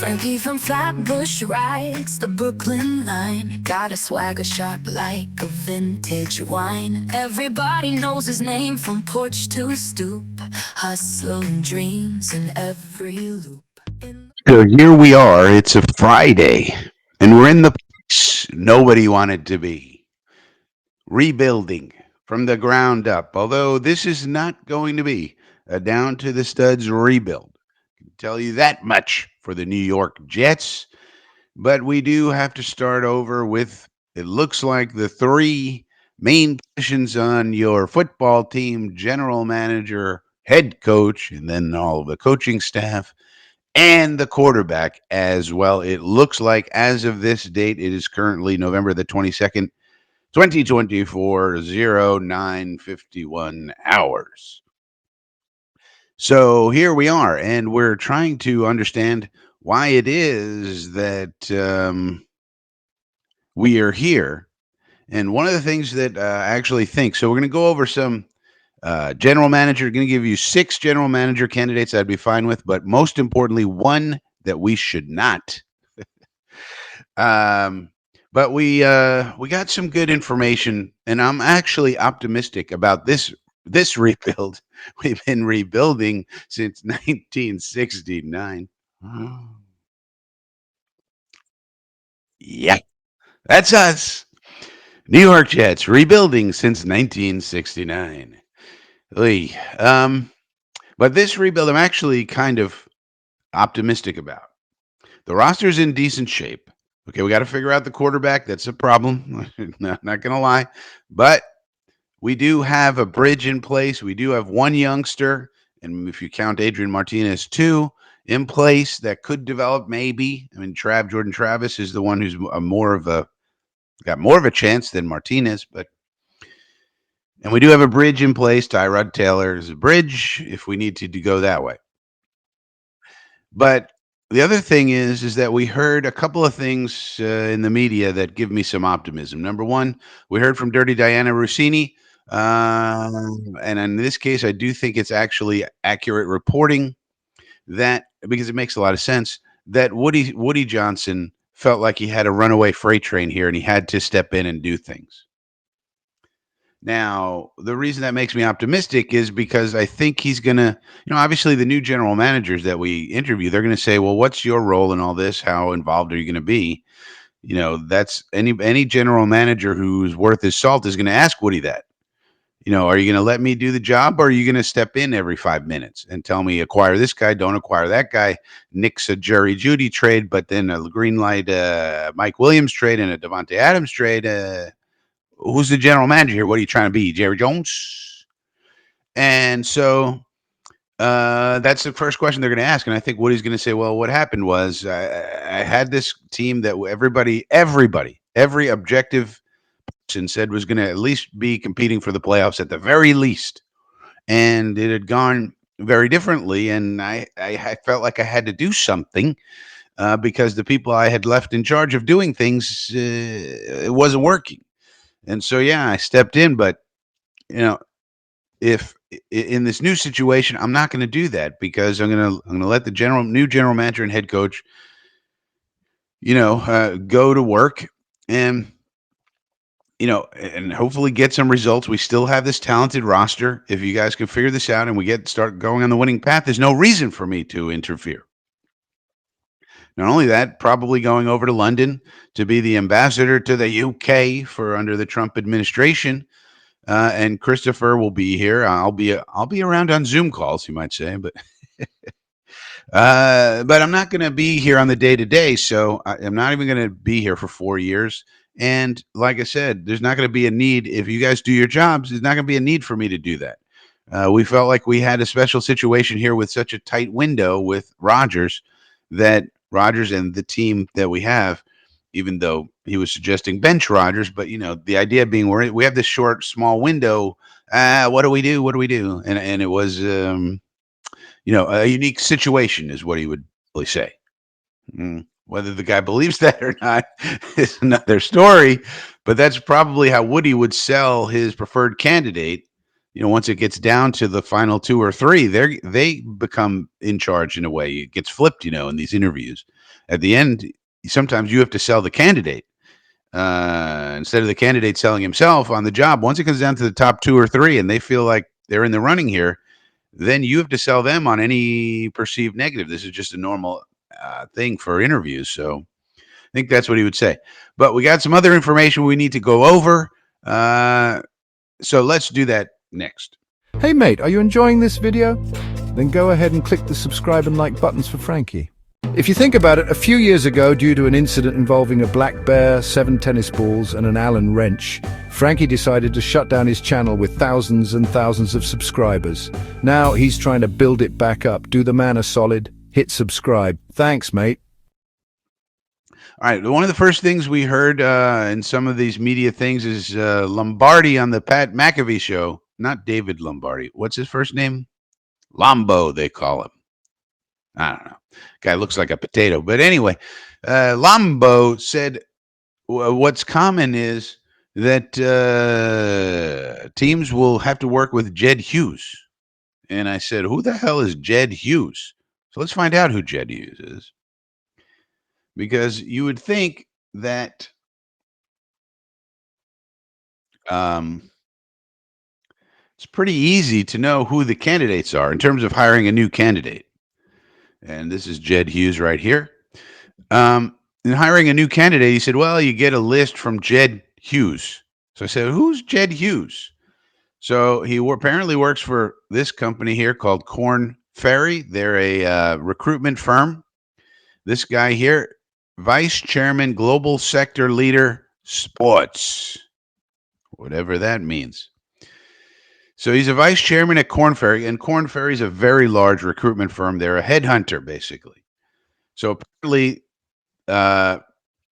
Frankie from Flatbush rides the Brooklyn line. Got a swagger sharp like a vintage wine. Everybody knows his name from porch to stoop. Hustle and dreams in every loop. So here we are. It's a Friday, and we're in the place nobody wanted to be. Rebuilding from the ground up. Although this is not going to be a down to the studs rebuild. I can tell you that much for the New York Jets. But we do have to start over with it looks like the three main positions on your football team: general manager, head coach, and then all of the coaching staff and the quarterback as well. It looks like as of this date, it is currently November the 22nd, 2024, 0951 hours. So here we are, and we're trying to understand why it is that we are here. And one of the things that I actually think, so we're going to go over some general manager, going to give you 6 general manager candidates I'd be fine with, but most importantly, one that we should not. um, but we got some good information, and I'm actually optimistic about this rebuild. We've been rebuilding since 1969. Oh, yeah, that's us. New York Jets rebuilding since 1969. Oy. But this rebuild, I'm actually kind of optimistic about. The roster's in decent shape. Okay, we got to figure out the quarterback. That's a problem. Not going to lie. But we do have a bridge in place. We do have one youngster, and if you count Adrian Martinez, two in place that could develop maybe. I mean, Jordan Travis is the one who's got more of a chance than Martinez, but and we do have a bridge in place. Tyrod Taylor is a bridge if we need to go that way. But the other thing is that we heard a couple of things in the media that give me some optimism. Number one, we heard from Dirty Diana Rossini, and in this case, I do think it's actually accurate reporting that because it makes a lot of sense that Woody Johnson felt like he had a runaway freight train here, and he had to step in and do things. Now, the reason that makes me optimistic is because I think he's going to, obviously the new general managers that we interview, they're going to say, well, what's your role in all this? How involved are you going to be? That's any general manager who's worth his salt is going to ask Woody that. Are you going to let me do the job or are you going to step in every 5 minutes and tell me acquire this guy, don't acquire that guy, nix a Jerry Judy trade, but then a green light Mike Williams trade and a Devontae Adams trade? Who's the general manager here? What are you trying to be, Jerry Jones? And so that's the first question they're going to ask. And I think Woody's going to say, well, what happened was I had this team that every objective person said was going to at least be competing for the playoffs at the very least. And it had gone very differently. And I felt like I had to do something because the people I had left in charge of doing things, it wasn't working. And so, yeah, I stepped in, but you know, if in this new situation, I'm not going to do that because I'm gonna let the new general manager and head coach, go to work and and hopefully get some results. We still have this talented roster. If you guys can figure this out and we start going on the winning path, there's no reason for me to interfere. Not only that, probably going over to London to be the ambassador to the UK for under the Trump administration. And Christopher will be here. I'll be around on Zoom calls, you might say, but I'm not going to be here on the day to day. So I'm not even going to be here for 4 years. And like I said, there's not going to be a need if you guys do your jobs. There's not going to be a need for me to do that. We felt like we had a special situation here with such a tight window with Rodgers that Rodgers and the team that we have, even though he was suggesting bench Rodgers, but the idea being we have this short, small window. What do we do? What do we do? And it was a unique situation is what he would really say. Whether the guy believes that or not is another story, but that's probably how Woody would sell his preferred candidate once it gets down to the final two or three, they become in charge in a way. It gets flipped, in these interviews. At the end, sometimes you have to sell the candidate instead of the candidate selling himself on the job. Once it comes down to the top two or three, and they feel like they're in the running here, then you have to sell them on any perceived negative. This is just a normal thing for interviews. So I think that's what he would say. But we got some other information we need to go over. So let's do that next. Hey mate, are you enjoying this video? Then go ahead and click the subscribe and like buttons for Frankie. If you think about it, a few years ago, due to an incident involving a black bear, 7 tennis balls and an Allen wrench, Frankie decided to shut down his channel with thousands and thousands of subscribers. Now he's trying to build it back up. Do the man a solid, hit subscribe. Thanks mate. All right. One of the first things we heard in some of these media things is Lombardi on the Pat McAfee show. Not David Lombardi. What's his first name? Lombo, they call him. I don't know. Guy looks like a potato. But anyway, Lombo said what's common is that teams will have to work with Jed Hughes. And I said, who the hell is Jed Hughes? So let's find out who Jed Hughes is. Because you would think that it's pretty easy to know who the candidates are in terms of hiring a new candidate. And this is Jed Hughes right here. In hiring a new candidate, he said, well, you get a list from Jed Hughes. So I said, who's Jed Hughes? So he apparently works for this company here called Korn Ferry. They're a recruitment firm. This guy here, Vice Chairman, Global Sector Leader, Sports, whatever that means. So he's a vice chairman at Korn Ferry, and Korn Ferry is a very large recruitment firm. They're a headhunter, basically. So apparently, the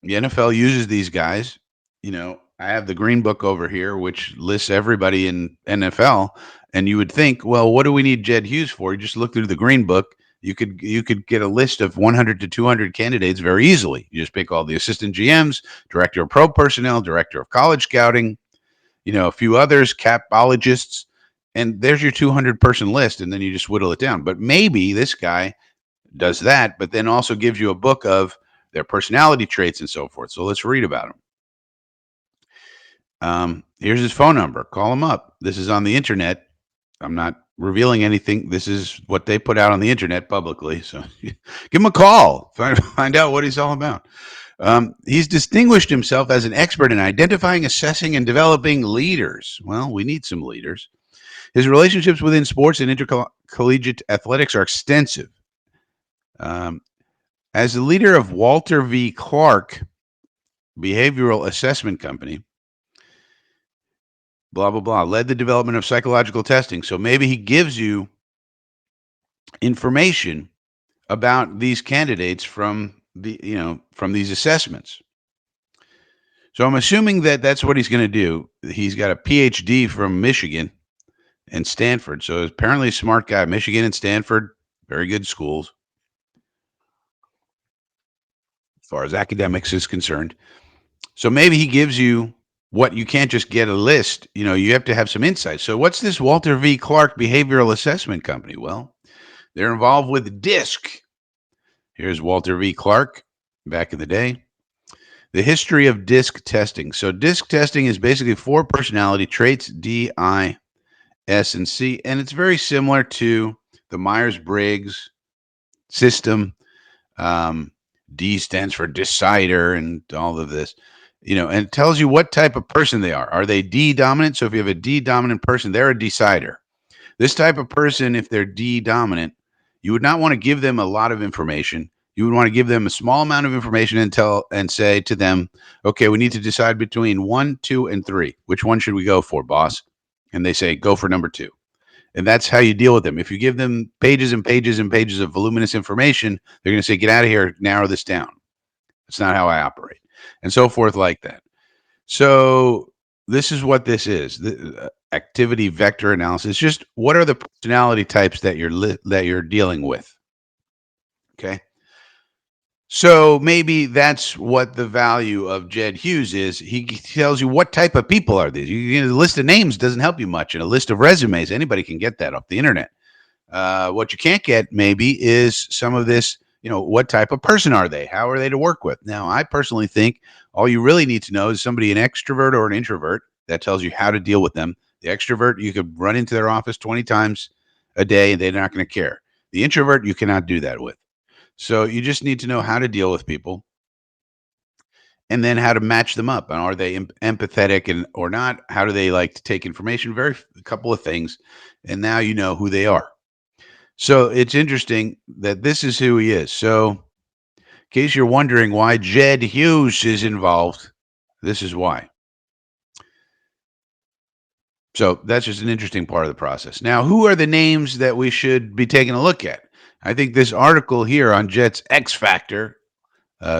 NFL uses these guys. I have the Green Book over here, which lists everybody in NFL, and you would think, well, what do we need Jed Hughes for? You just look through the Green Book. You could get a list of 100 to 200 candidates very easily. You just pick all the assistant GMs, director of pro personnel, director of college scouting, a few others, capologists, and there's your 200-person list, and then you just whittle it down. But maybe this guy does that, but then also gives you a book of their personality traits and so forth. So let's read about him. Here's his phone number. Call him up. This is on the internet. I'm not revealing anything. This is what they put out on the internet publicly. So give him a call. Find out what he's all about. He's distinguished himself as an expert in identifying, assessing, and developing leaders. Well, we need some leaders. His relationships within sports and intercollegiate athletics are extensive. As the leader of Walter V. Clark Behavioral Assessment Company, blah, blah, blah, led the development of psychological testing. So maybe he gives you information about these candidates from these assessments. So I'm assuming that that's what he's going to do. He's got a PhD from Michigan and Stanford. So apparently a smart guy. Michigan and Stanford, very good schools as far as academics is concerned. So maybe he gives you what you can't just get a list. You have to have some insight. So what's this Walter V. Clark Behavioral Assessment Company? Well, they're involved with DISC. Here's Walter V. Clark back in the day. The history of DISC testing. So DISC testing is basically 4 personality traits, D, I, S, and C, and it's very similar to the Myers-Briggs system. D stands for decider and all of this, and it tells you what type of person they are. Are they D dominant? So if you have a D dominant person, they're a decider. This type of person, if they're D dominant, you would not want to give them a lot of information. You would want to give them a small amount of information and say to them, okay, we need to decide between 1, 2, and 3. Which one should we go for, boss? And they say, go for number 2. And that's how you deal with them. If you give them pages and pages and pages of voluminous information, they're going to say, get out of here, narrow this down. That's not how I operate. And so forth like that. So this is what this is. The activity vector analysis. Just what are the personality types that you're dealing with? Okay. So maybe that's what the value of Jed Hughes is. He tells you what type of people are these. A list of names doesn't help you much, and a list of resumes, anybody can get that off the internet. What you can't get maybe is some of this. What type of person are they? How are they to work with? Now, I personally think all you really need to know is somebody, an extrovert or an introvert. That tells you how to deal with them. The extrovert, you could run into their office 20 times a day and they're not going to care. The introvert, you cannot do that with. So you just need to know how to deal with people and then how to match them up. And are they empathetic and or not? How do they like to take information? Very a couple of things. And now you know who they are. So it's interesting that this is who he is. So in case you're wondering why Jed Hughes is involved, this is why. So that's just an interesting part of the process. Now, who are the names that we should be taking a look at? I think this article here on Jet's X Factor,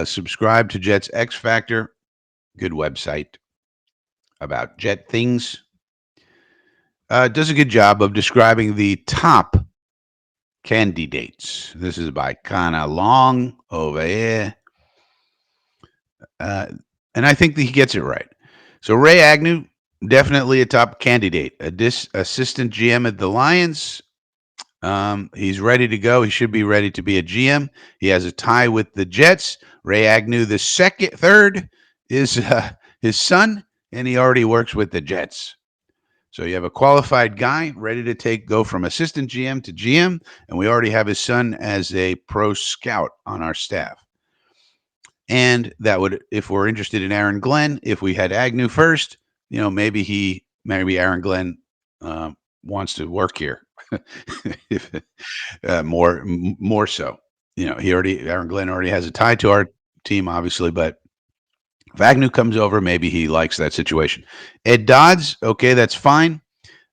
subscribe to Jet's X Factor, good website about jet things, does a good job of describing the top candidates. This is by Kana Long over here. And I think that he gets it right. So Ray Agnew, definitely a top candidate. Assistant GM at the Lions. He's ready to go. He should be ready to be a GM. He has a tie with the Jets. Ray Agnew, the third is his son, and he already works with the Jets. So you have a qualified guy ready to go from assistant GM to GM, and we already have his son as a pro scout on our staff. And that would, if we're interested in Aaron Glenn, if we had Agnew first, maybe Aaron Glenn wants to work here, if, more so. Aaron Glenn already has a tie to our team, obviously, but if Agnew comes over, maybe he likes that situation. Ed Dodds, okay, that's fine.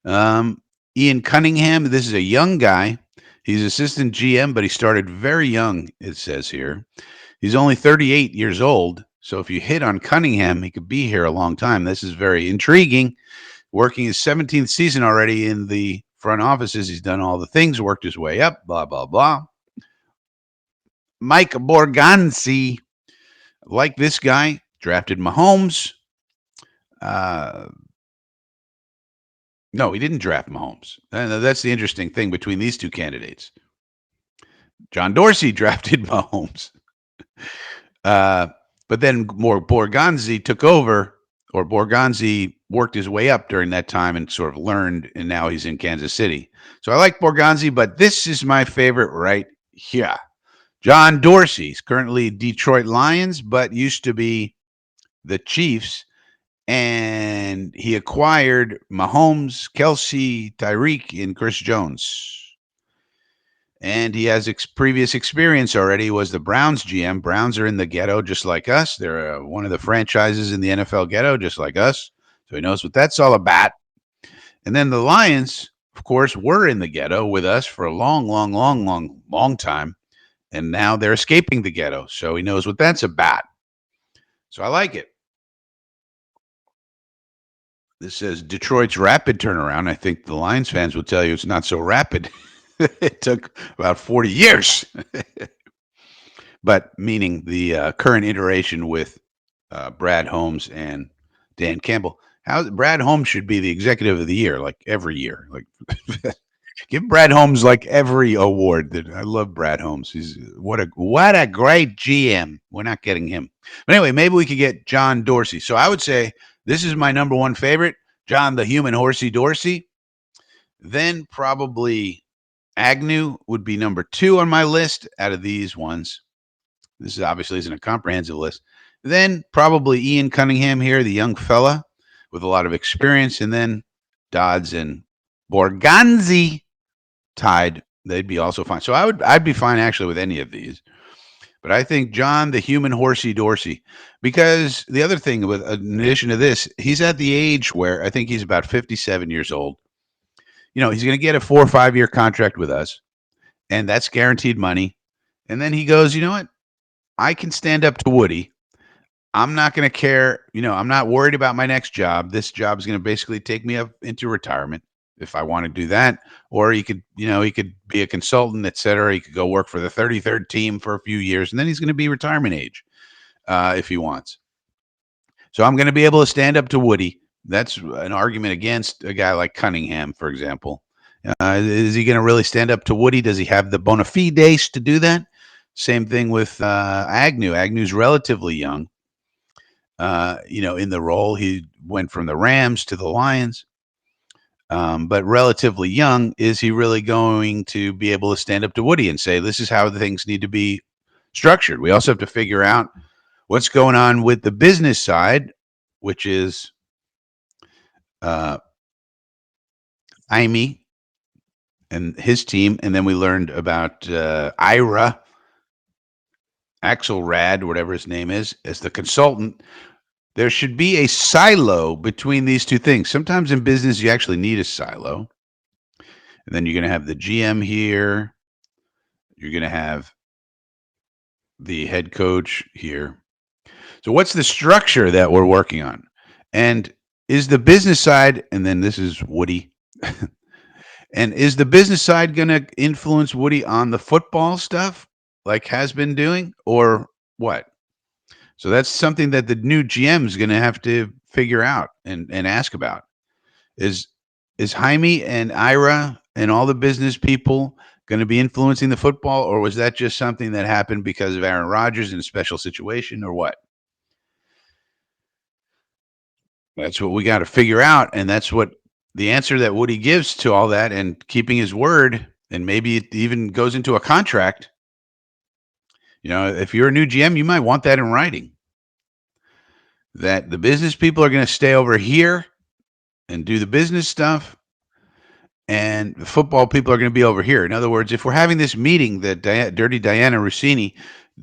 Ian Cunningham, this is a young guy. He's assistant GM, but he started very young, it says here. He's only 38 years old. So if you hit on Cunningham, he could be here a long time. This is very intriguing. Working his 17th season already in the front offices. He's done all the things, worked his way up, blah, blah, blah. Mike Borgonzi, like this guy, drafted Mahomes. No, he didn't draft Mahomes. That's the interesting thing between these two candidates. John Dorsey drafted Mahomes. But then Borgonzi took over, or Borgonzi worked his way up during that time and sort of learned, and now he's in Kansas City. So I like Borgonzi, but this is my favorite right here. John Dorsey is currently Detroit Lions, but used to be the Chiefs. And he acquired Mahomes, Kelsey, Tyreek, and Chris Jones. And he has previous experience already. He was the Browns GM. Browns are in the ghetto just like us. They're one of the franchises in the NFL ghetto just like us. So he knows what that's all about. And then the Lions, of course, were in the ghetto with us for a long, long, long, long, long time. And now they're escaping the ghetto. So he knows what that's about. So I like it. This says Detroit's rapid turnaround. I think the Lions fans will tell you it's not so rapid. It took about 40 years. But meaning the current iteration with Brad Holmes and Dan Campbell. Brad Holmes should be the executive of the year, like every year. Like give Brad Holmes like every award. I love Brad Holmes. He's what a great GM. We're not getting him. But anyway, maybe we could get John Dorsey. So I would say this is my number one favorite, John the Human Horsey Dorsey. Then probably Agnew would be number 2 on my list out of these ones. This obviously isn't a comprehensive list. Then probably Ian Cunningham here, the young fella with a lot of experience. And then Dodds and Borgonzi tied. They'd be also fine. So I'd be fine actually with any of these. But I think John, the Human Horsey Dorsey, because the other thing in addition to this, he's at the age where I think he's about 57 years old. He's going to get a 4 or 5 year contract with us, and that's guaranteed money. And then he goes, you know what? I can stand up to Woody. I'm not going to care. I'm not worried about my next job. This job is going to basically take me up into retirement. if I want to do that. Or he could be a consultant, et cetera. He could go work for the 33rd team for a few years, and then he's going to be retirement age if he wants. So I'm going to be able to stand up to Woody. That's an argument against a guy like Cunningham, for example. Is he going to really stand up to Woody? Does he have the bona fides to do that? Same thing with Agnew. Agnew's relatively young. In the role, he went from the Rams to the Lions, but relatively young. Is he really going to be able to stand up to Woody and say, this is how the things need to be structured? We also have to figure out what's going on with the business side, which is Jaime and his team. And then we learned about Ira, Axelrad, whatever his name is, as the consultant. There should be a silo between these two things. Sometimes in business, you actually need a silo. And then you're going to have the GM here. You're going to have the head coach here. So what's the structure that we're working on? And is the business side, and then this is Woody, and is the business side going to influence Woody on the football stuff like has been doing, or what? So that's something that the new GM is going to have to figure out and ask about. Is Jaime and Ira and all the business people going to be influencing the football, or was that just something that happened because of Aaron Rodgers in a special situation, or what? That's what we got to figure out, and that's what the answer that Woody gives to all that, and keeping his word, and maybe it even goes into a contract. If you're a new GM, you might want that in writing, that the business people are going to stay over here and do the business stuff, and the football people are going to be over here. In other words, if we're having this meeting that Dirty Diana Rossini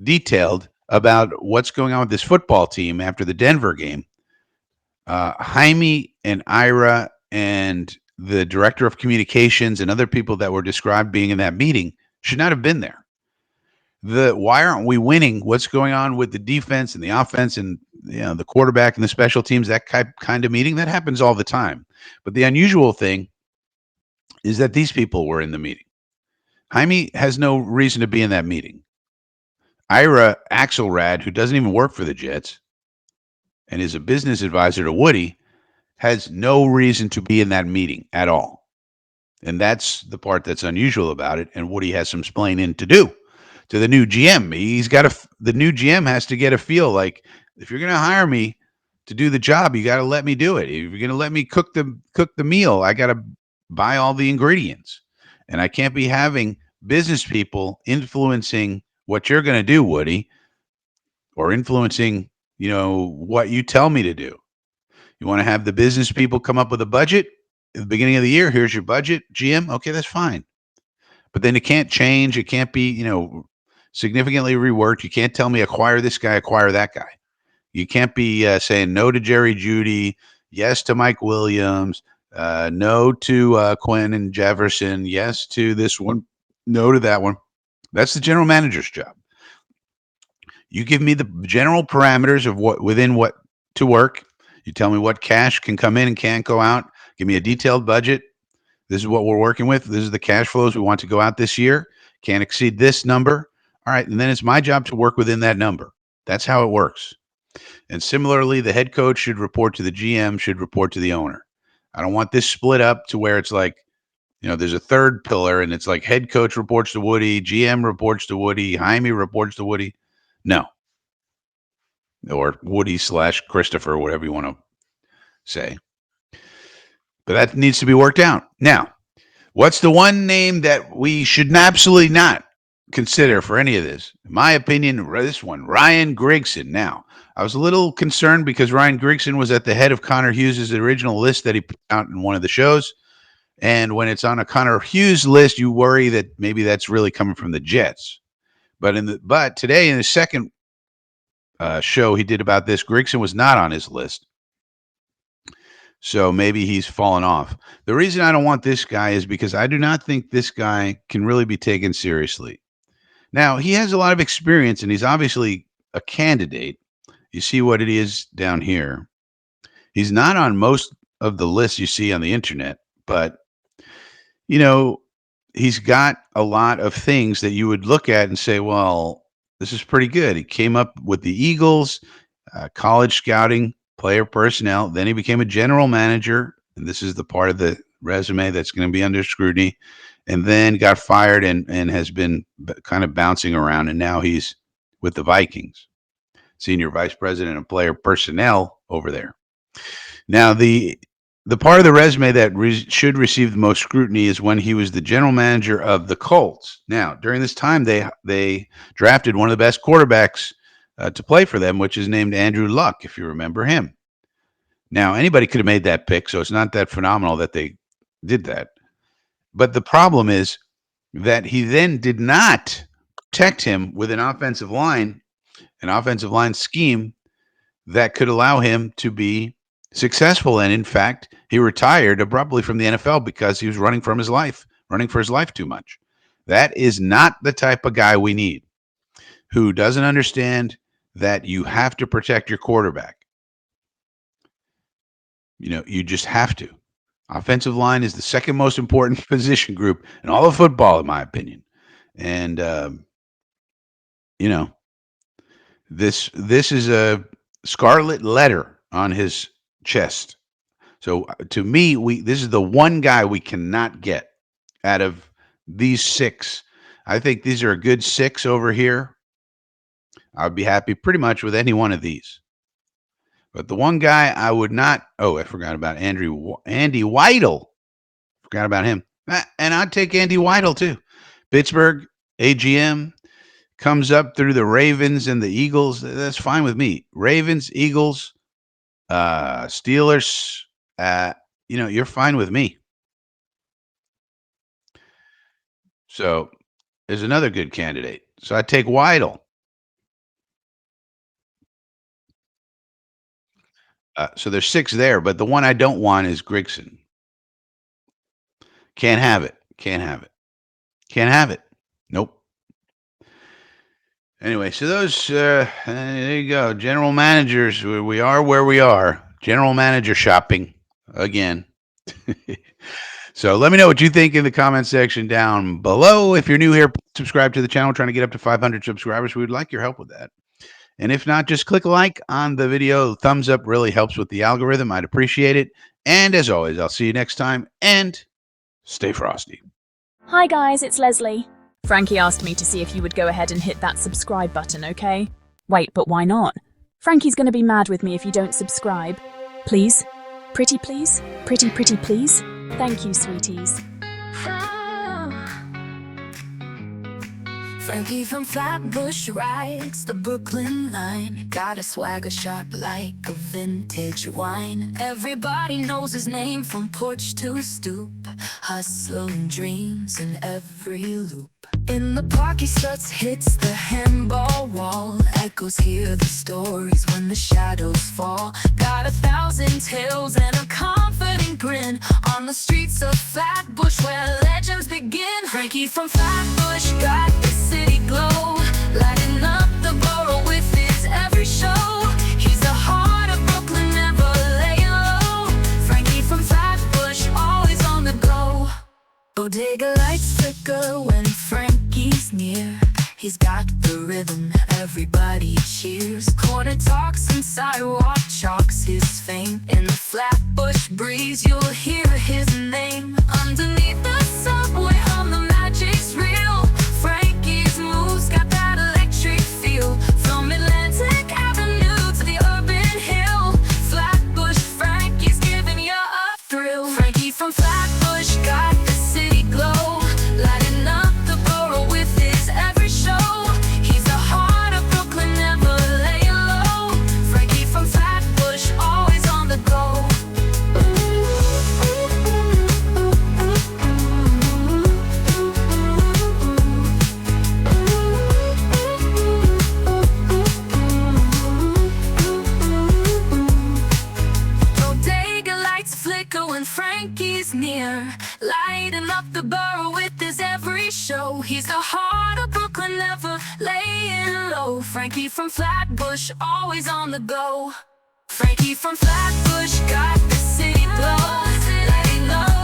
detailed about what's going on with this football team after the Denver game, Jaime and Ira and the director of communications and other people that were described being in that meeting should not have been there. Why aren't we winning? What's going on with the defense and the offense and the quarterback and the special teams? That kind of meeting that happens all the time. But the unusual thing is that these people were in the meeting. Jaime has no reason to be in that meeting. Ira Axelrad, who doesn't even work for the Jets and is a business advisor to Woody, has no reason to be in that meeting at all. And that's the part that's unusual about it. And Woody has some splaining to do to the new GM. The new GM has to get a feel like, if you're going to hire me to do the job, you got to let me do it. If you're going to let me cook the meal, I got to buy all the ingredients. And I can't be having business people influencing what you're going to do, Woody, or influencing, what you tell me to do. You want to have the business people come up with a budget at the beginning of the year. Here's your budget, GM. Okay, that's fine. But then it can't change. It can't be, significantly reworked. You can't tell me acquire this guy, acquire that guy. You can't be saying no to Jerry Jeudy, yes to Mike Williams, no to Quinn and Jefferson, yes to this one, no to that one. That's the general manager's job. You give me the general parameters of what to work. You tell me what cash can come in and can't go out. Give me a detailed budget. This is what we're working with. This is the cash flows we want to go out this year. Can't exceed this number. All right. And then it's my job to work within that number. That's how it works. And similarly, the head coach should report to the GM, should report to the owner. I don't want this split up to where it's like, there's a third pillar and it's like head coach reports to Woody, GM reports to Woody, Jaime reports to Woody. No. Or Woody / Christopher, whatever you want to say. But that needs to be worked out. Now, what's the one name that we should absolutely not consider for any of this? In my opinion, this one, Ryan Grigson. Now, I was a little concerned because Ryan Grigson was at the head of Connor Hughes' original list that he put out in one of the shows. And when it's on a Connor Hughes list, you worry that maybe that's really coming from the Jets. But today in the second show he did about this, Grigson was not on his list. So maybe he's fallen off. The reason I don't want this guy is because I do not think this guy can really be taken seriously. Now, he has a lot of experience, and he's obviously a candidate. You see what it is down here. He's not on most of the lists you see on the internet, but you know, he's got a lot of things that you would look at and say, well, this is pretty good. He came up with the Eagles, college scouting, player personnel. Then he became a general manager. And this is the part of the resume that's going to be under scrutiny. And then got fired and has been kind of bouncing around. And now he's with the Vikings, senior vice president of player personnel over there. Now, the part of the resume that should receive the most scrutiny is when he was the general manager of the Colts. Now, during this time, they drafted one of the best quarterbacks to play for them, which is named Andrew Luck, if you remember him. Now, anybody could have made that pick, so it's not that phenomenal that they did that. But the problem is that he then did not protect him with an offensive line scheme that could allow him to be successful. And in fact, he retired abruptly from the NFL because he was running for his life too much. That is not the type of guy we need, who doesn't understand that you have to protect your quarterback. You just have to. Offensive line is the second most important position group in all of football, in my opinion. And, this is a scarlet letter on his chest. So to me, this is the one guy we cannot get out of these six. I think these are a good six over here. I'd be happy pretty much with any one of these. But the one guy I would not. Oh, I forgot about Andy Weidl. Forgot about him. And I'd take Andy Weidl too. Pittsburgh, AGM, comes up through the Ravens and the Eagles. That's fine with me. Ravens, Eagles, Steelers. You're fine with me. So there's another good candidate. So I take Weidl. So there's six there, but the one I don't want is Grigson. Can't have it. Can't have it. Can't have it. Nope. Anyway, so those, there you go. General managers, we are where we are. General manager shopping again. So let me know what you think in the comment section down below. If you're new here, subscribe to the channel. We're trying to get up to 500 subscribers. We would like your help with that. And if not, just click a like on the video. Thumbs up really helps with the algorithm. I'd appreciate it. And as always, I'll see you next time. And stay frosty. Hi guys, it's Leslie. Frankie asked me to see if you would go ahead and hit that subscribe button, okay? Wait, but why not? Frankie's gonna be mad with me if you don't subscribe. Please? Pretty please? Pretty please? Thank you, sweeties. Frankie from Flatbush rides the Brooklyn line. Got a swagger sharp like a vintage wine. Everybody knows his name from porch to stoop. Hustle and dreams in every loop. In the park he struts, hits the handball wall. Echoes hear the stories when the shadows fall. Got 1,000 tales and a confident grin. On the streets of Flatbush where legends begin. Frankie from Flatbush got the city glow, lighting up the borough with his every show. He's the heart of Brooklyn, never laying low. Frankie from Flatbush, always on the go. Bodega lights flicker when Frankie's near. He's got the rhythm, everybody cheers. Corner talks and sidewalk chalks his fame. In the Flatbush breeze you'll hear his name. Underneath the subway on the magic's real. Frankie's moves got that electric feel. From Atlantic Avenue to the urban hill. Flatbush Frankie's giving you a thrill. Frankie from Flatbush got the city glow, lighting up the borough with his every show. He's the heart of Brooklyn, never laying low. Frankie from Flatbush, always on the go. Bodega lights flicker when Frankie's near, lighting up the borough with his every show. He's the heart of Brooklyn, never laying low. Frankie from Flatbush, always on the go. Frankie from Flatbush got the city glow, lighting up